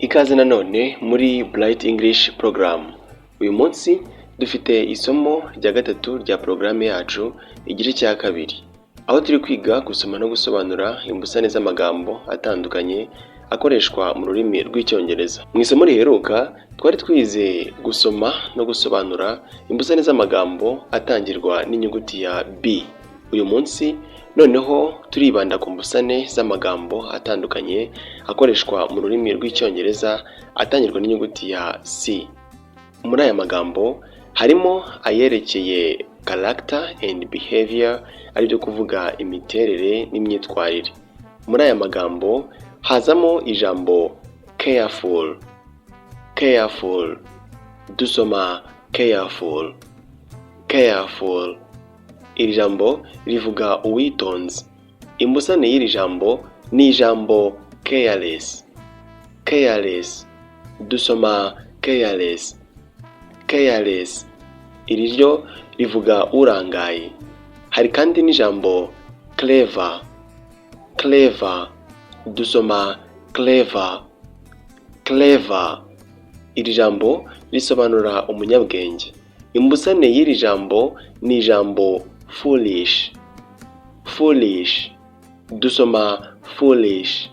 Ikaze nanone muri Bright English Program. Uyu munsi dufite isomo rya gatatu rya porogaramu yacu igice cya kabiri, aho turi kwiga gusoma no gusobanura imbusane z'amagambo atandukanye akoreshwa mu rurimi rw'Icyongereza. Mu isomo riheruka twari twize gusoma no gusobanura imbusane z'amagambo atangirwa n'inyuguti ya B. Uyu munsi noneho turibanda ku mbusane z'amagambo atandukanye akoreshwa mu rurimi rw'Icyongereza atangirwa n'inyuguti ya C. Muri aya magambo harimo ayerekeye character and behavior, ari byo kuvuga imiterere n'imyitwarire. Muri aya magambo hazamo ijambo careful. Careful. Dusoma careful. Careful. Iri jambo rivuga uwitonze. Imbusane y'iri jambo ni ijambo careless. Careless. Dusoma careless. Careless. Iri ryo rivuga urangaye. Hari kandi n'ijambo clever. Clever. Dusoma clever. Clever. Iri jambo risobanura umunyabwenge. Imbusane y'iri jambo ni ijambo foolish. Foolish. Dusoma foolish.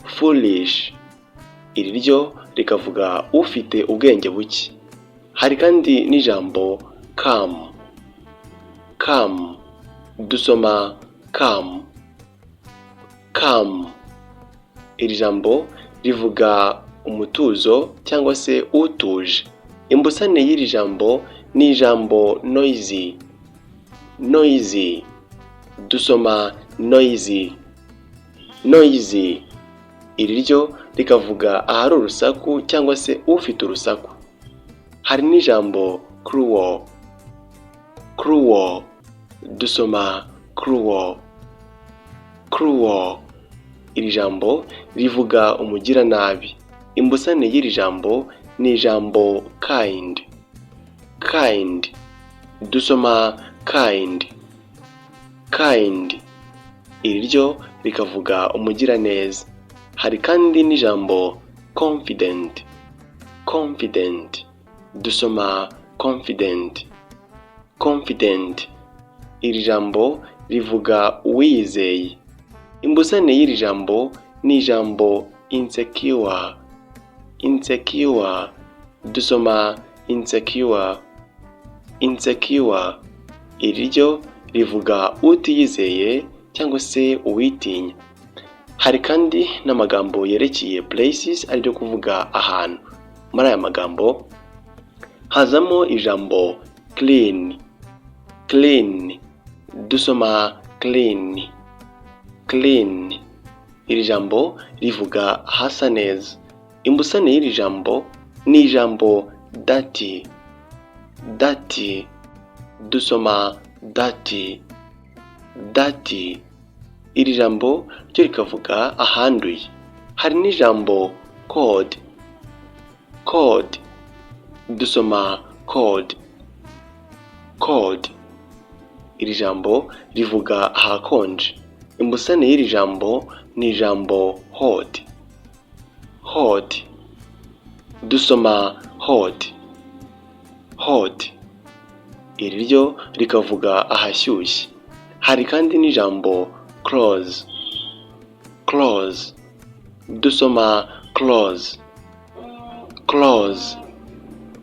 Foolish. Iri ryo rikavuga ufite ubwenge buke. Hari kandi n'ijambo calm. Calm. Dusoma calm. Calm. Iri jambo rivuga umutuzo cyangwa se utuje. Imbusane y'iri jambo ni ijambo noisy. Noisy. Dusoma noisy. Noisy. Iri ryo rikavuga ahari urusaku cyangwa se ufite urusaku. Hari n'ijambo cruel. Cruel. Dusoma cruel. Cruel. Iri jambo rivuga umugiranabi. Imbusane y'iri jambo ni ijambo kind. Kind. Dusoma kind. Kind. Iri ryo rikavuga umugiraneza. Hari kandi n'ijambo confident. Confident. Dusoma confident. Confident. Iri jambo rivuga uwizeye. Imbusane y'iri jambo ni ijambo insecure. Insecure. Dusoma insecure. Insecure. Iri ryo rivuga utiyizeye cyangwa se uwitinya. Hari kandi n'amagambo yerekeye places, ari byo kuvuga ahantu. Muri aya magambo hazamo ijambo clean. Clean. Dusoma clean. Clean. Iri jambo rivuga hasa neza. Imbusane y'iri jambo ni ijambo dirty. Dirty. Dusoma dirty. Dirty. Iri jambo ryo rikavuga ahanduye. Hari n'ijambo cold. Cold. Dusoma cold. Cold. Iri jambo rivuga ahakonje. Imbusane y'iri jambo ni ijambo hot. Hot. Dusoma hot. Hot. Iri ryo rikavuga ahashyushye. Hari kandi n'ijambo close. Close. Dusoma close. Close.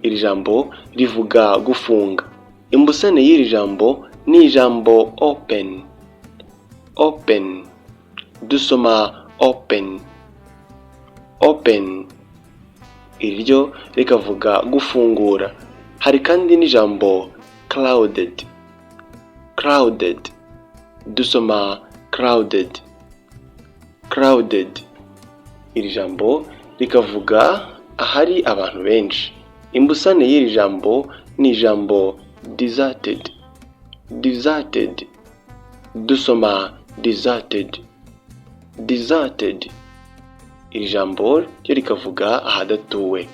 Iri jambo rivuga gufunga. Imbusane y'iri jambo ni ijambo open. Open. Dusoma open. Open. Iri ryo rikavuga gufungura. Hari kandi n'ijambo crowded. Crowded. Dusoma crowded. Crowded. Iri jambo rikavuga ahari abantu benshi. Imbusane y'iri jambo ni ijambo deserted. Deserted. Dusoma deserted. Deserted. Iri jambo ryo rikavuga ahadatuwe.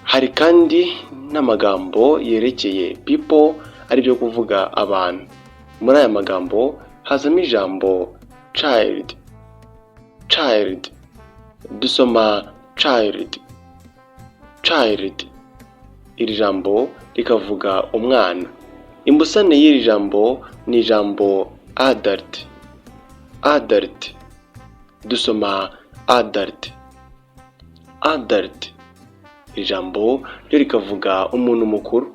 Hari kandi n'amagambo yerekeye people, ari byo kuvuga abantu. Muri aya magambo hazamo ijambo child. Child. dusoma child. Iri jambo rikavuga umwana. Imbusane y'iri jambo ni ijambo adult. Dusoma adult. Iri jambo ryo rikavuga umuntu mukuru.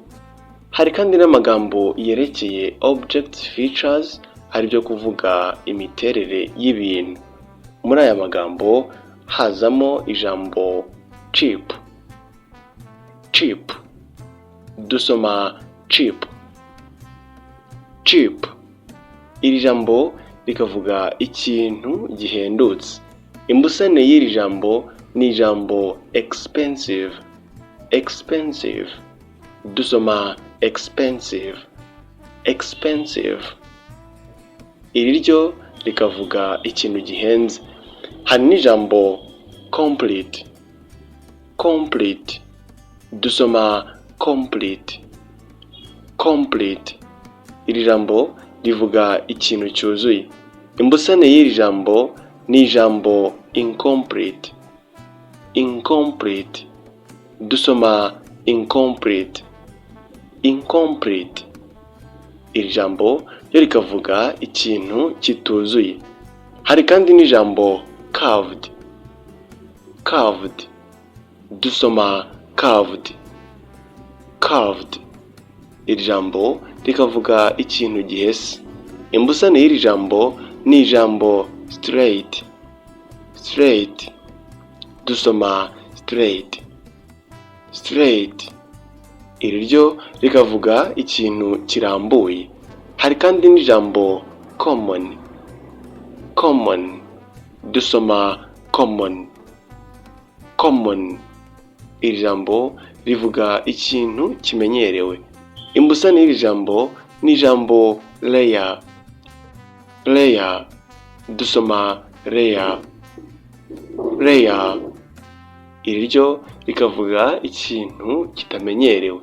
Hari kandi n'amagambo yerekeye objects features, ari byo kuvuga imiterere y'ibintu. Muri aya magambo hazamo ijambo cheap. Dusoma cheap. Iri jambo rikavuga ikintu gihendutse. Imbusane y'iri jambo ni ijambo expensive. Dusoma expensive. Iri ryo rikavuga ikintu gihenze. Hari n'ijambo complete. Dusoma complete. Iri jambo rivuga ikintu cyuzuye. Imbusane y'iri jambo ni ijambo incomplete. Dusoma incomplete. Iri jambo ryo rikavuga ikintu kituzuye. Hari kandi n'ijambo curved. Dusoma curved. Iri jambo rikavuga ikintu gihese. Imbusane y'iri jambo ni ijambo straight. Dusoma straight. Iri ryo rikavuga ikintu kirambuye. Hari kandi n'ijambo common. Dusoma common. Iri jambo rivuga ikintu kimenyerewe. Imbusane y'iri jambo ni ijambo rare. Dusoma rare. Iri ryo rikavuga ikintu kitamenyerewe.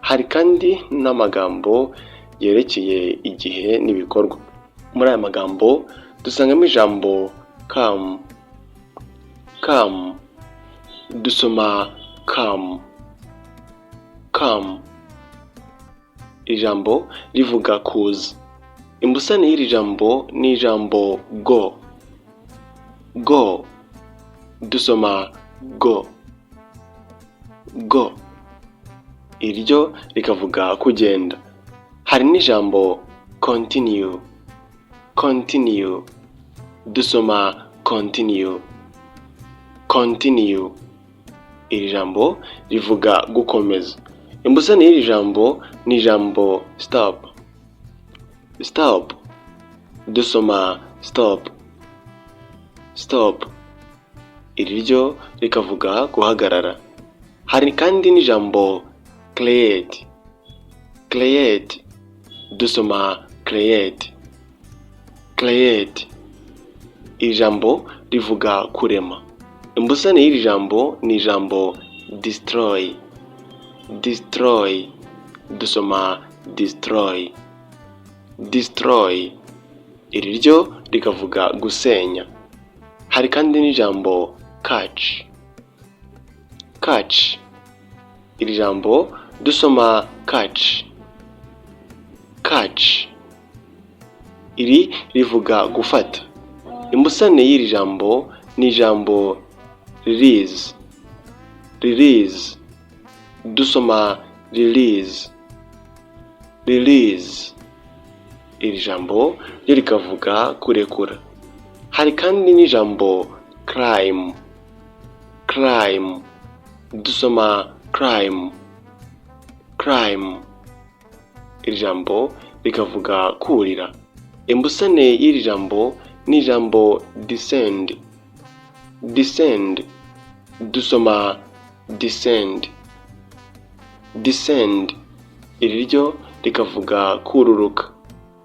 Hari kandi n'amagambo yerekeye igihe n'ibikorwa. Muri aya magambo dusangamo ijambo come. Dusoma come. Iri jambo rivuga kuza. Imbusane y'iri jambo ni ijambo go. Dusoma go. Iri ryo rikavuga kugenda. Hari n'ijambo continue. Dusoma continue. Iri jambo rivuga gukomeza. Imbusane y'iri jambo ni ijambo stop. Dusoma stop. Iri ryo rikavuga guhagarara. Hari kandi n'ijambo create. Dusoma create. Iri jambo rivuga kurema. Imbusane y'iri jambo ni ijambo destroy. Dusoma destroy. Iri ryo rikavuga gusenya. Hari kandi n'ijambo catch. Iri jambo dusoma catch. Iri rivuga gufata. Imbusane y'iri jambo ni ijambo release. Dusoma release. Iri jambo ryo rikavuga kurekura. Hari kandi n'ijambo crime. Dusoma crime. Iri jambo rikavuga kurira. Imbusane y'iri jambo ni ijambo descend. Dusoma descend. Iri ryo rikavuga kururuka.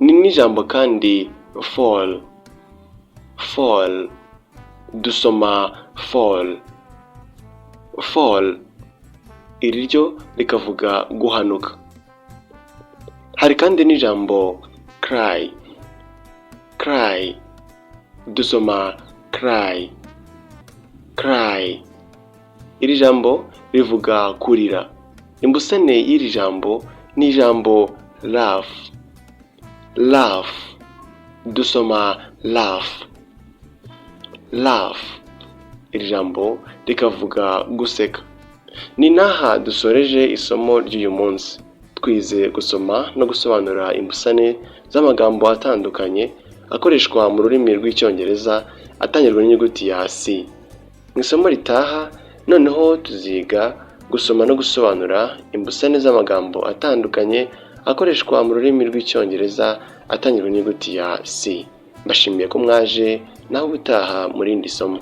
Ni n'ijambo kandi fall. Dusoma fall. Iri ryo rikavuga guhanuka. Hari kandi n'ijambo cry. Dusoma cry. cry. Iri jambo rivuga kurira. Imbusane y'iri jambo ni ijambo laugh. Laugh. Dusoma laugh. Laugh. Iri jambo rikavuga guseka. Ni naha dusoreje isomo ry'uyu munsi. Twize gusoma no gusobanura imbusane z'amagambo atandukanye akoreshwa mu rurimi rw'Icyongereza atangirwa n'inyuguti ya C. Mu isomo ritaha noneho tuziga gusoma no gusobanura imbusane z'amagambo atandukanye akoreshwa mu rurimi rw'Icyongereza atangirwa n'inyuguti ya C. Mbashimiye ko mwaje naho ubutaha muri indi somo.